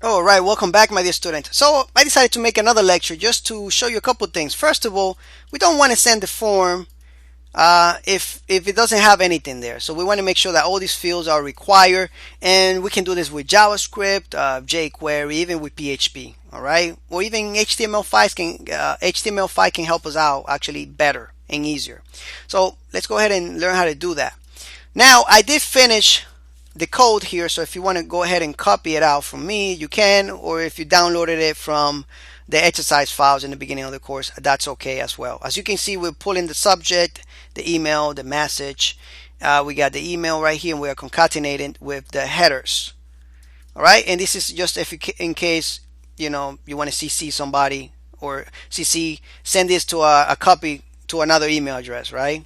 All right, welcome back, my dear student. So I decided to make another lecture just to show you a couple things. First of all, we don't want to send the form if it doesn't have anything there. So we want to make sure that all these fields are required, and we can do this with JavaScript, jQuery, even with PHP. All right, or even HTML5 can help us out actually better and easier. So let's go ahead and learn how to do that. Now I did finish the code here, so if you want to go ahead and copy it out from me, you can, or if you downloaded it from the exercise files in the beginning of the course, that's okay as well. As you can see, we're pulling the subject, the email, the message. We got the email right here, and we are concatenating with the headers. All right, and this is just if in case you want to CC somebody, or send this to a copy to another email address, right?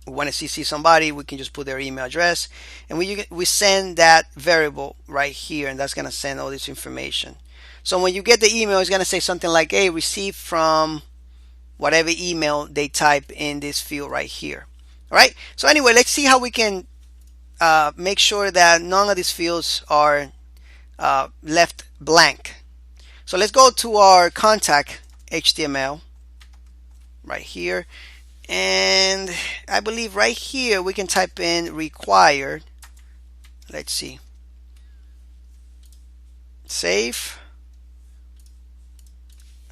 We want to CC somebody, we can just put their email address, and we send that variable right here, and that's going to send all this information. So when you get the email, it's going to say something like, hey, received from whatever email they type in this field right here. All right, so anyway, let's see how we can make sure that none of these fields are left blank. So let's go to our contact HTML right here, and I believe right here we can type in required. Let's see, save.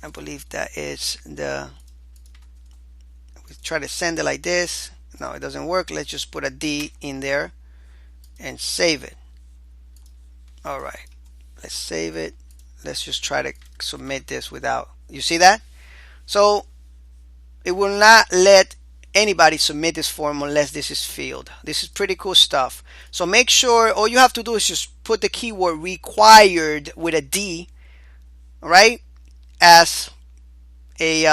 I believe that is the, we try to send it like this. No, it doesn't work. Let's just put a D in there and save it. All right, let's save it. Let's just try to submit this without, you see that? So it will not let anybody submit this form unless this is filled. This is pretty cool stuff. So make sure, all you have to do is just put the keyword required with a D, all right, as a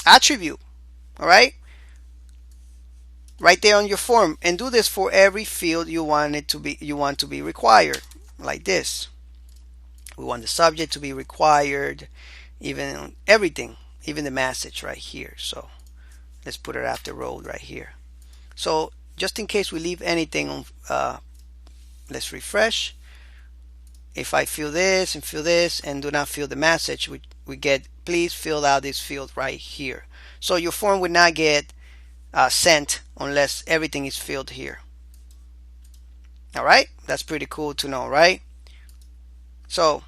attribute, all right, right there on your form, and do this for every field you want to be required, like this. We want the subject to be required, even everything, even the message right here. So let's put it after road right here. So just in case we leave anything on, let's refresh. If I fill this and do not fill the message, we get please fill out this field right here. So your form would not get sent unless everything is filled here. All right, that's pretty cool to know, right? So,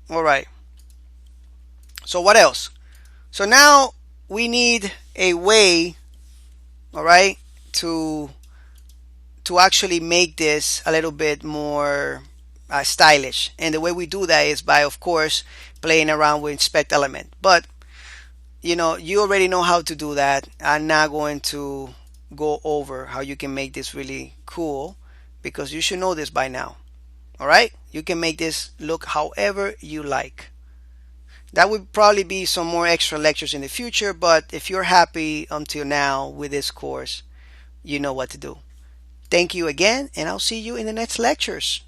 all right. So what else? So now we need a way, all right, to actually make this a little bit more stylish. And the way we do that is by, of course, playing around with inspect element. But you already know how to do that. I'm not going to go over how you can make this really cool, because you should know this by now. All right, you can make this look however you like. That would probably be some more extra lectures in the future, but if you're happy until now with this course, you know what to do. Thank you again, and I'll see you in the next lectures.